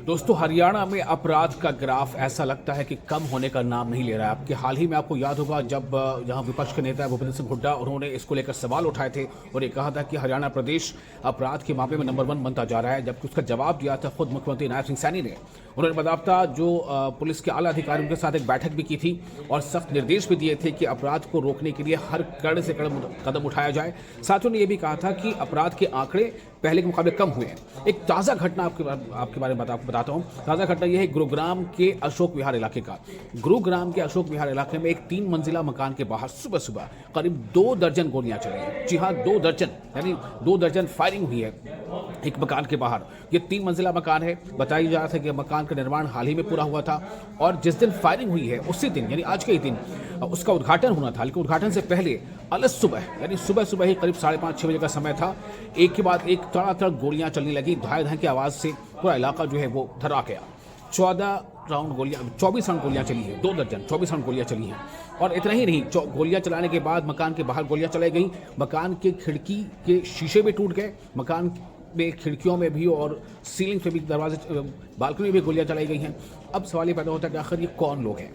दोस्तों, हरियाणा में अपराध का ग्राफ ऐसा लगता है कि कम होने का नाम नहीं ले रहा है। आपके हाल ही में आपको याद होगा जब यहाँ विपक्ष के नेता भूपेंद्र सिंह हुड्डा उन्होंने इसको लेकर सवाल उठाए थे और ये कहा था कि हरियाणा प्रदेश अपराध के मामले में नंबर 1 बनता जा रहा है, जबकि उसका जवाब दिया था खुद मुख्यमंत्री नायब सिंह सैनी ने। उन्होंने बदावता जो पुलिस के आला अधिकारियों के साथ एक बैठक भी की थी और सख्त निर्देश भी दिए थे कि अपराध को रोकने के लिए हर कड़े से कदम उठाया जाए। साथियों ने यह भी कहा था कि अपराध के आंकड़े पहले के मुकाबले कम हुए हैं। एक ताज़ा घटना आपके बारे में बताता हूँ। ताज़ा घटना यह है गुरुग्राम के अशोक विहार इलाके का। गुरुग्राम के अशोक विहार इलाके में एक 3 मंजिला मकान के बाहर सुबह सुबह करीब 2 दर्जन गोलियां चली हैं। जी हाँ, 2 दर्जन, यानी 2 दर्जन फायरिंग हुई है एक मकान के बाहर। ये 3 मंजिला मकान है। बताया जा रहा था कि मकान का निर्माण हाल ही में पूरा हुआ था और जिस दिन फायरिंग हुई है उसी दिन, यानी आज के ही दिन उसका उद्घाटन होना था। लेकिन उद्घाटन से पहले अलग सुबह, यानी सुबह ही करीब 5:30-6 बजे का समय था, एक के बाद एक तड़ातड़ गोलियां चलने लगी। धाय की आवाज़ से पूरा इलाका जो है वो थर्रा गया। 24 राउंड गोलियां चली हैं। 2 दर्जन 24 राउंड गोलियां चली हैं। और इतना ही नहीं, गोलियां चलाने के बाद मकान के बाहर गोलियां चलाई गई। मकान के खिड़की के शीशे भी टूट गए। मकान में खिड़कियों में भी और सीलिंग पे भी, दरवाजे, बालकनी में भी गोलियां चलाई गई हैं। अब सवाल ये पैदा होता है कि आखिर ये कौन लोग हैं।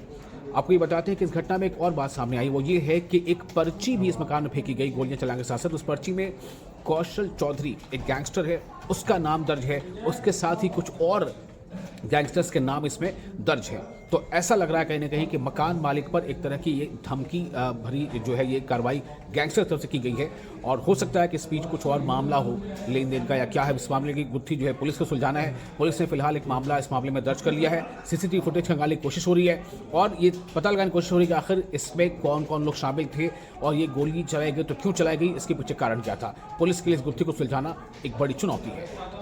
आपको ये बताते हैं कि इस घटना में एक और बात सामने आई, वो ये है कि एक पर्ची भी इस मकान में फेंकी गई गोलियां चलाने के साथ साथ। उस पर्ची में कौशल चौधरी, एक गैंगस्टर है, उसका नाम दर्ज है। उसके साथ ही कुछ और गैंगस्टर्स के नाम इसमें दर्ज है। तो ऐसा लग रहा है कहीं ना कहीं कि मकान मालिक पर एक तरह की ये धमकी भरी जो है ये कार्रवाई गैंगस्टर तरफ से की गई है। और हो सकता है कि इस बीच कुछ और मामला हो लेन देन का या क्या है। इस मामले की गुत्थी जो है पुलिस को सुलझाना है। पुलिस ने फिलहाल एक मामला इस मामले में दर्ज कर लिया है। सीसीटीवी फुटेज खंगालने की कोशिश हो रही है और ये पता लगाने की कोशिश हो रही है कि आखिर इसमें कौन कौन लोग शामिल थे और ये गोली चलाई गई तो क्यों चलाई गई, इसके पीछे कारण क्या था। पुलिस के लिए इस गुत्थी को सुलझाना एक बड़ी चुनौती है।